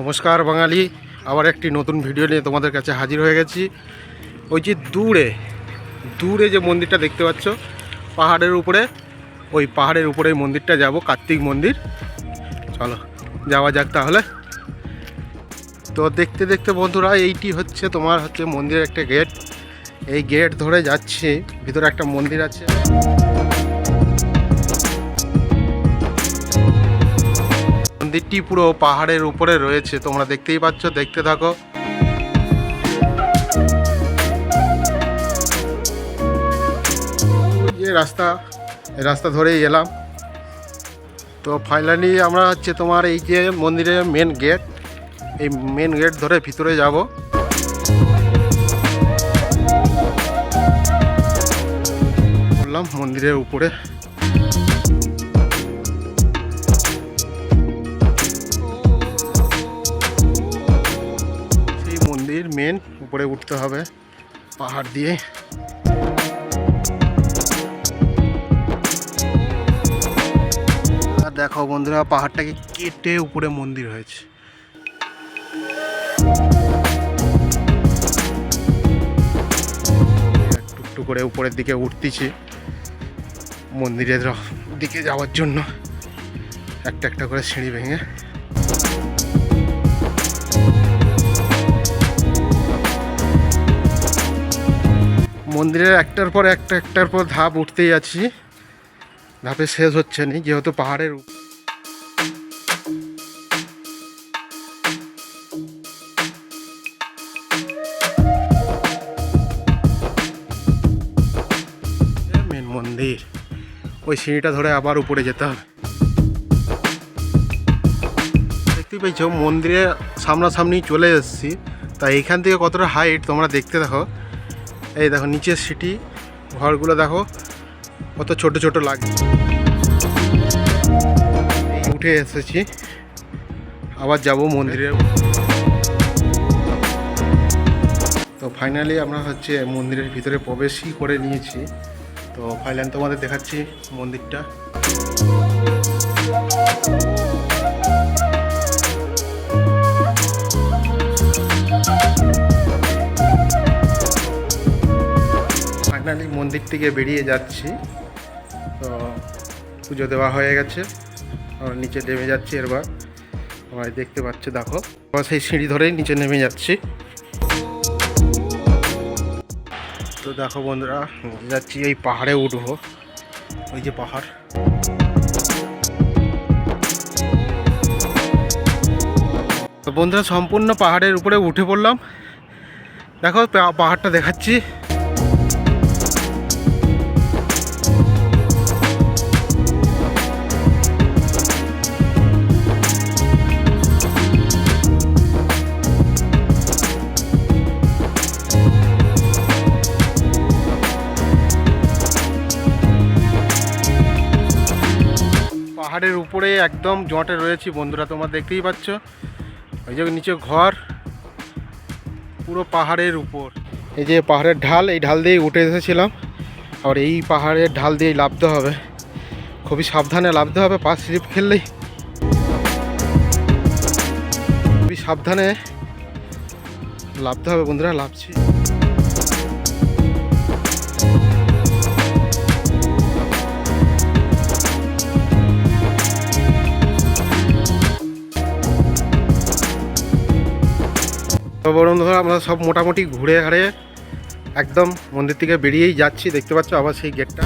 নমস্কার বাঙালি, আবার একটি নতুন ভিডিও নিয়ে তোমাদের কাছে হাজির হয়ে গেছি। ওই যে দূরে দূরে যে মন্দিরটা দেখতে পাচ্ছ পাহাড়ের উপরে, ওই পাহাড়ের উপরে মন্দিরটা যাব, কার্তিক মন্দির। চলো যাওয়া যাক তাহলে। তো দেখতে দেখতে বন্ধুরা, এইটি হচ্ছে তোমার মন্দিরের একটা গেট। এই গেট ধরে যাচ্ছি, ভিতরে একটা মন্দির আছে। মন্দিরটি পুরো পাহাড়ের উপরে রয়েছে, তোমরা দেখতেই পাচ্ছ, দেখতে থাকো। এই রাস্তা ধরেই এলাম। তো ফাইনালি আমরা তোমার এই যে মন্দিরের মেন গেট, এই মেন গেট ধরে ভিতরে যাব। বললাম মন্দিরের উপরে। সেই মন্দির মেন উপরে উঠতে হবে পাহাড় দিয়ে। আর দেখো বন্ধুরা, পাহাড়টাকে কেটে উপরে মন্দির হয়েছে। একটু করে উপরের দিকে উঠতেছি মন্দিরের দিকে যাওয়ার জন্য, একটা একটা করে সিঁড়ি ভেঙে। মন্দিরের একটার পর ধাপ উঠতেই আছি, ধাপে শেষ হচ্ছে না, যেহেতু পাহাড়ের মেন মন্দির। ওই সিঁড়িটা ধরে আবার উপরে যেতে হবে। দেখতেই পেয়েছো মন্দিরের সামনাসামনি চলে এসেছি। তা এইখান থেকে কতটা হাইট তোমরা দেখতে দেখো। এই দেখো নিচের সিটি ঘরগুলো দেখো কত ছোট ছোট লাগে। এই উঠে এসেছি, আবার যাব মন্দিরে। তো ফাইনালি আমরা মন্দিরের ভিতরে প্রবেশই করে নিয়েছি। তো ফাইনালি তোমাদের দেখাচ্ছি মন্দিরটা। ফাইনালি মন্দির থেকে বেরিয়ে যাচ্ছি। তো পুজো দেওয়া হয়ে গেছে, নিচে নেমে যাচ্ছি। এবার তোমরা দেখতে পাচ্ছ, দেখো সেই সিঁড়ি ধরেই নিচে নেমে যাচ্ছি। তো দেখো বন্ধুরা, যাচ্ছি এই পাহাড়ে উঠবো। ওই যে পাহাড়, তো বন্ধুরা সম্পূর্ণ পাহাড়ের উপরে উঠে পড়লাম। দেখো পাহাড়টা দেখাচ্ছি। পাহাড়ের উপরে একদম জটে রয়েছি বন্ধুরা, তোমরা দেখতেই পাচ্ছ। ওই যে নিচে ঘর, পুরো পাহাড়ের উপর। এই যে পাহাড়ের ঢাল, এই ঢাল দিয়েই উঠে এসেছিলাম। আর এই পাহাড়ের ঢাল দিয়েই নামতে হবে, খুবই সাবধানে নামতে হবে। পা স্লিপ খেললেই খুবই সাবধানে নামতে হবে বন্ধুরা। নামছি। তো বন্ধুরা, আমরা সব মোটামুটি ঘুরে হারে একদম মন্দির থেকে বেরিয়েই যাচ্ছি। দেখতে পাচ্ছ আবার সেই গেটটা।